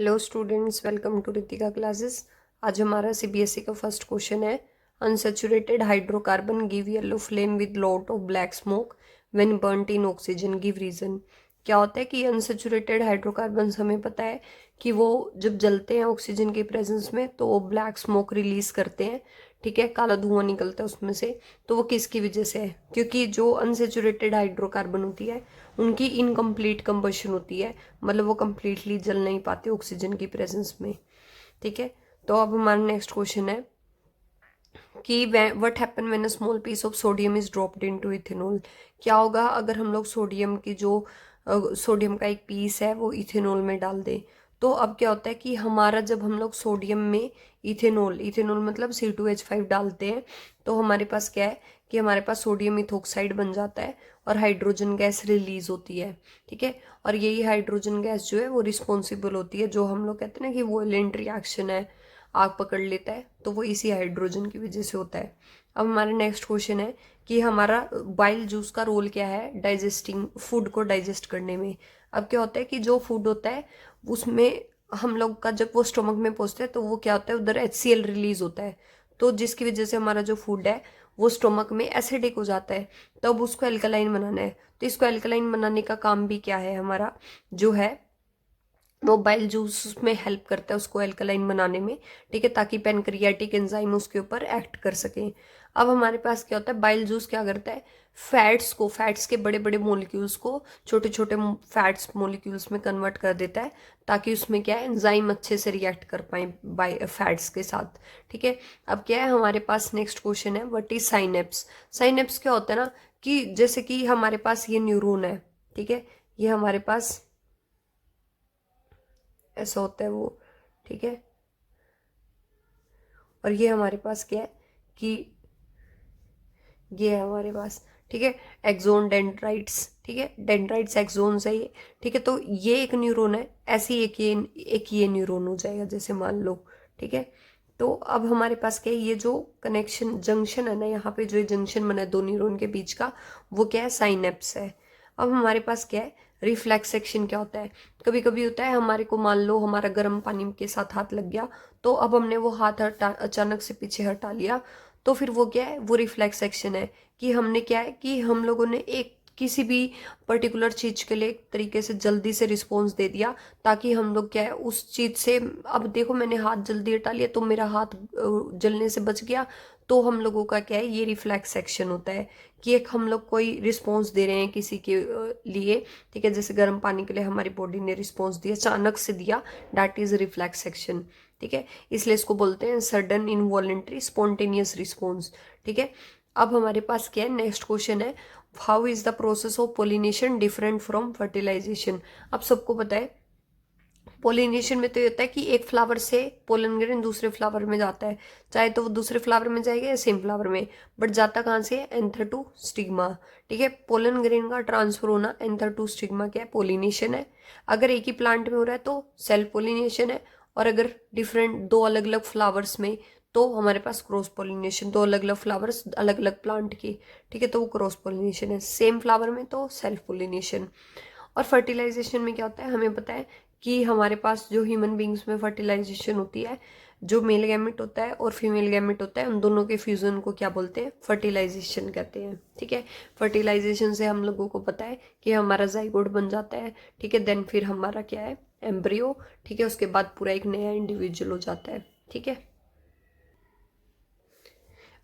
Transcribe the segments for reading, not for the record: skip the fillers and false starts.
Hello students, welcome to Ritika classes. आज हमारा CBSE का फर्स्ट क्वेश्चन है। Unsaturated hydrocarbon give yellow flame with lot of black smoke when burnt in oxygen, give reason. क्या होता है कि अनसेचुरेटेड हाइड्रोकार्बन हमें पता है कि वो जब जलते हैं ऑक्सीजन के प्रेजेंस में तो वो ब्लैक स्मोक रिलीज करते हैं। ठीक है, काला धुआं निकलता है उसमें से। तो वो किसकी वजह से है? क्योंकि जो अनसेचुरेटेड हाइड्रोकार्बन होती है उनकी इनकम्प्लीट कंबशन होती है, मतलब वो कंप्लीटली जल नहीं पाते ऑक्सीजन की प्रेजेंस में। ठीक है, तो अब हमारा नेक्स्ट क्वेश्चन है कि what happen when a small piece of sodium is dropped into ethanol. क्या होगा अगर हम लोग सोडियम की जो सोडियम का एक पीस है वो इथेनॉल में डाल दें? तो अब क्या होता है कि हमारा जब हम लोग सोडियम में इथेनॉल इथेनॉल मतलब C2H5 डालते हैं तो हमारे पास क्या है कि हमारे पास सोडियम इथोक्साइड बन जाता है और हाइड्रोजन गैस रिलीज होती है। ठीक है, और यही हाइड्रोजन गैस जो है वो रिस्पॉन्सिबल होती है, जो हम लोग कहते हैं ना कि वोलेंट रिएक्शन है, आग पकड़ लेता है, तो वो इसी हाइड्रोजन की वजह से होता है। अब हमारा नेक्स्ट क्वेश्चन है कि हमारा बाइल जूस का रोल क्या है डाइजेस्टिंग फूड को डाइजेस्ट करने में। अब क्या होता है कि जो फूड होता है उसमें हम लोग का जब वो स्टोमक में पहुंचता है तो वो क्या होता है, उधर HCl रिलीज होता है, तो जिसकी वजह से हमारा जो फूड है वो स्टोमक में एसिडिक हो जाता है। तब उसको एल्कलाइन बनाना है, तो इसको एल्कलाइन बनाने का काम भी क्या है हमारा, जो है वो बाइल जूस उसमें हेल्प करता है उसको एल्कलाइन बनाने में। ठीक है, ताकि पेनक्रियाटिक एंजाइम उसके ऊपर एक्ट कर सके। अब हमारे पास क्या होता है, बाइल जूस क्या करता है, फैट्स के बड़े बड़े मोलिक्यूल्स को छोटे छोटे फैट्स मोलिक्यूल्स में कन्वर्ट कर देता है, ताकि उसमें क्या है एंजाइम अच्छे से रिएक्ट कर पाए बाई फैट्स के साथ। ठीक है, अब क्या है हमारे पास नेक्स्ट क्वेश्चन है, व्हाट इज साइनेप्स। साइनेप्स क्या होता है ना कि जैसे कि हमारे पास ये न्यूरॉन है। ठीक है, ये हमारे पास ऐसा होता है वो। ठीक है, और ये हमारे पास क्या है कि ये है हमारे पास, ठीक है, एक्सोन डेंड्राइट्स। ठीक है, डेंड्राइट्स एक्सोन है ये। ठीक है, तो ये एक न्यूरॉन है, ऐसे ही एक ये न्यूरॉन हो जाएगा जैसे मान लो। ठीक है, तो अब हमारे पास क्या है, ये जो कनेक्शन जंक्शन है ना, यहाँ पे जो ये जंक्शन बना है दो न्यूरॉन के बीच का, वो क्या है, साइनेप्स है। अब हमारे पास क्या है, रिफ्लेक्स एक्शन क्या होता है। कभी कभी होता है हमारे को, मान लो हमारा गर्म पानी के साथ हाथ लग गया, तो अब हमने वो हाथ अचानक से पीछे हटा लिया, तो फिर वो क्या है, वो रिफ्लेक्स एक्शन है कि हमने क्या है कि हम लोगों ने एक किसी भी पर्टिकुलर चीज के लिए एक तरीके से जल्दी से रिस्पॉन्स दे दिया, ताकि हम लोग क्या है उस चीज से, अब देखो मैंने हाथ जल्दी हटा लिया तो मेरा हाथ जलने से बच गया। तो हम लोगों का क्या है, ये रिफ्लेक्स एक्शन होता है कि एक हम लोग कोई रिस्पॉन्स दे रहे हैं किसी के लिए। ठीक है, जैसे गर्म पानी के लिए हमारी बॉडी ने रिस्पॉन्स दिया, अचानक से दिया, दैट इज रिफ्लेक्स एक्शन। ठीक है, इसलिए इसको बोलते हैं सडन इनवॉलेंट्री स्पॉन्टेनियस रिस्पॉन्स। ठीक है, अब हमारे पास क्या है, नेक्स्ट क्वेश्चन है, how is the process of pollination different from fertilisation. अब सबको पता है पोलिनेशन में तो ये होता है कि एक फ्लावर से पोलन ग्रेन दूसरे फ्लावर में जाता है, चाहे तो वो दूसरे फ्लावर में जाएगा या सेम फ्लावर में, बट जाता कहाँ से है, एंथर टू स्टिग्मा। ठीक है, पोलन ग्रेन का ट्रांसफर होना एंथर टू स्टिग्मा क्या है, पोलिनेशन है। अगर एक ही प्लांट में हो रहा है तो सेल्फ पोलिनेशन है, और अगर डिफरेंट दो अलग अलग फ्लावर्स में तो हमारे पास क्रॉस पोलिनेशन, दो अलग अलग फ्लावर्स अलग अलग प्लांट की। ठीक है, तो वो क्रॉस पोलिनेशन है, सेम फ्लावर में तो सेल्फ पोलिनेशन। और फर्टिलाइजेशन में क्या होता है, हमें पता है कि हमारे पास जो ह्यूमन बींग्स में फर्टिलाइजेशन होती है, जो मेल गैमेट होता है और फीमेल गैमेट होता है, उन दोनों के फ्यूजन को क्या बोलते हैं, फर्टिलाइजेशन कहते हैं। ठीक है, फर्टिलाइजेशन से हम लोगों को पता है कि हमारा जाइगोट बन जाता है। ठीक है, देन फिर हमारा क्या है, एम्ब्रियो। ठीक है, उसके बाद पूरा एक नया इंडिविजुअल हो जाता है। ठीक है,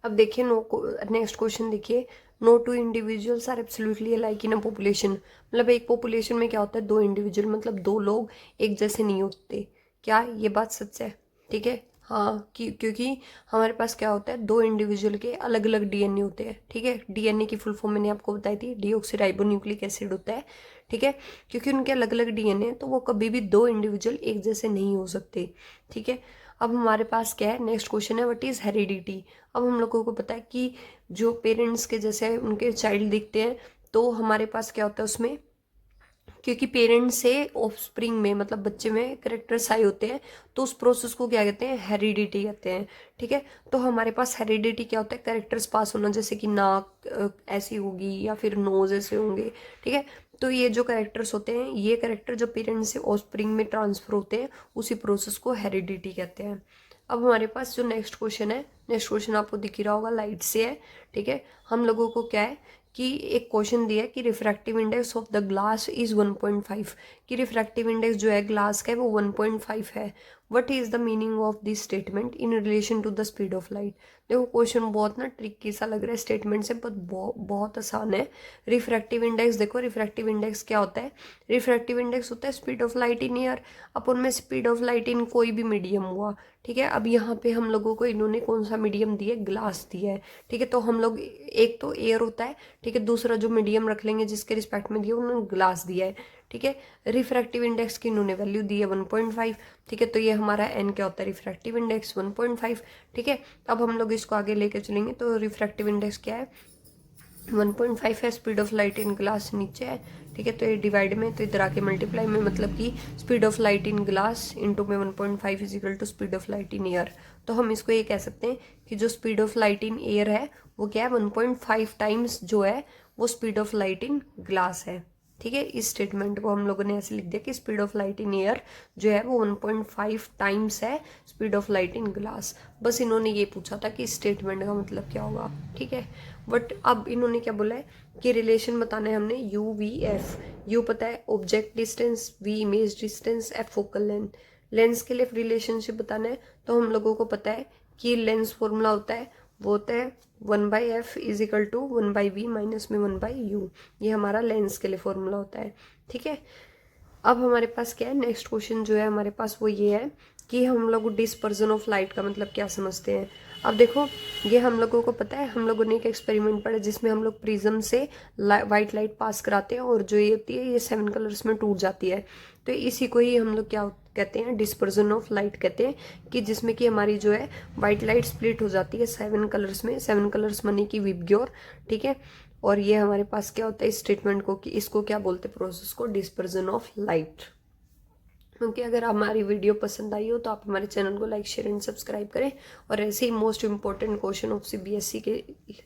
अब देखिए नो, नेक्स्ट क्वेश्चन देखिए, no two individuals are absolutely alike in a population. मतलब एक पॉपुलेशन में क्या होता है, दो इंडिविजुअल मतलब दो लोग एक जैसे नहीं होते। क्या ये बात सच है? ठीक है, हाँ, क्योंकि हमारे पास क्या होता है, दो इंडिविजुअल के अलग अलग DNA होते हैं। ठीक है, DNA की फुल फॉर्म मैंने आपको बताई थी, डीऑक्सीराइबोन्यूक्लिक एसिड होता है। ठीक है, क्योंकि उनके अलग अलग DNA है तो वो कभी भी दो इंडिविजुअल एक जैसे नहीं हो सकते। ठीक है, अब हमारे पास क्या है, नेक्स्ट क्वेश्चन है, व्हाट इज हेरिडिटी। अब हम लोगों को पता है कि जो पेरेंट्स के जैसे उनके चाइल्ड दिखते हैं, तो हमारे पास क्या होता है उसमें क्योंकि पेरेंट्स से ऑफस्प्रिंग में मतलब बच्चे में कैरेक्टर्स आए होते हैं, तो उस प्रोसेस को क्या कहते हैं, हेरिडिटी कहते हैं। ठीक है, तो हमारे पास हेरिडिटी क्या होता है, कैरेक्टर्स पास होना, जैसे कि नाक ऐसी होगी या फिर नोज ऐसे होंगे। ठीक है, तो ये जो कैरेक्टर्स होते हैं, ये कैरेक्टर जब पेरेंट्स से ऑफस्प्रिंग में ट्रांसफर होते हैं, उसी प्रोसेस को हेरिडिटी कहते हैं। अब हमारे पास जो नेक्स्ट क्वेश्चन है, नेक्स्ट क्वेश्चन आपको दिख ही रहा होगा, लाइट से है। ठीक है, हम लोगों को क्या है कि एक क्वेश्चन दिया है कि refractive index of the glass is 1.5, कि रिफ्रैक्टिव इंडेक्स जो है ग्लास का है वो 1.5 है। What is the meaning of this statement in relation to the speed of light. देखो क्वेश्चन बहुत ना ट्रिकी सा लग रहा है स्टेटमेंट से, बट बहुत आसान है। रिफ्रैक्टिव इंडेक्स, देखो रिफ्रैक्टिव इंडेक्स क्या होता है, रिफ्रैक्टिव इंडेक्स होता है speed of light in air अपन में स्पीड ऑफ लाइट इन कोई भी मीडियम हुआ। ठीक है, अब यहाँ पे हम लोगों को इन्होंने कौन सा मीडियम दिया है, ग्लास दिया है। ठीक है, तो हम लोग एक तो एयर होता है, ठीक है, दूसरा जो मीडियम रख लेंगे जिसके रिस्पेक्ट में दिया उन्होंने ग्लास दिया है। ठीक है, रिफ्रैक्टिव इंडेक्स की इन्होंने वैल्यू दी है 1.5। ठीक है, तो ये हमारा एन क्या होता है, रिफ्रैक्टिव इंडेक्स 1.5। ठीक है, अब हम लोग इसको आगे लेके चलेंगे, तो रिफ्रैक्टिव इंडेक्स क्या है, 1.5 है, speed of light in glass नीचे है। ठीक है, तो ये डिवाइड में, तो इधर आके मल्टीप्लाई में, मतलब कि speed of light in glass into में 1.5 is equal to speed of light in air. तो हम इसको ये कह सकते हैं कि जो speed of light in air है वो क्या है, 1.5 टाइम्स जो है वो speed of light in glass है। ठीक है, इस स्टेटमेंट को हम लोगों ने ऐसे लिख दिया कि speed of light in air जो है वो 1.5 टाइम्स है speed of light in glass. बस इन्होंने ये पूछा था कि इस स्टेटमेंट का मतलब क्या होगा। ठीक है, बट अब इन्होंने क्या बोला है कि रिलेशन बताना है हमने यू वी एफ। यू पता है object distance, v image distance, f focal length. Lens के लिए रिलेशनशिप बताना है, तो हम लोगों को पता है कि लेंस फॉर्मूला होता है, वो होता है 1/f is equal to 1/v minus में 1/u। ये हमारा लेंस के लिए फॉर्मूला होता है। ठीक है, अब हमारे पास क्या है, नेक्स्ट क्वेश्चन जो है हमारे पास वो ये है कि हम लोग डिस्पर्जन ऑफ लाइट का मतलब क्या समझते हैं। अब देखो ये हम लोगों को पता है, हम लोगों ने एक एक्सपेरिमेंट पढ़ा जिसमें हम लोग प्रिज्म से वाइट लाइट पास कराते हैं और जो ये होती है ये 7 कलर्स में टूट जाती है। तो इसी को ही हम लोग क्या कहते हैं, डिस्पर्जन ऑफ लाइट कहते हैं, कि जिसमें कि हमारी जो है वाइट लाइट स्प्लिट हो जाती है 7 कलर्स में। 7 कलर्स मनी की विबग्योर। ठीक है, और ये हमारे पास क्या होता है इस स्टेटमेंट को, कि इसको क्या बोलते हैं, प्रोसेस को डिस्पर्जन ऑफ लाइट। क्योंकि अगर हमारी वीडियो पसंद आई हो तो आप हमारे चैनल को लाइक शेयर एंड सब्सक्राइब करें, और ऐसे ही most important question of CBSE के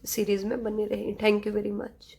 सीरीज में बने रहें। Thank you very much.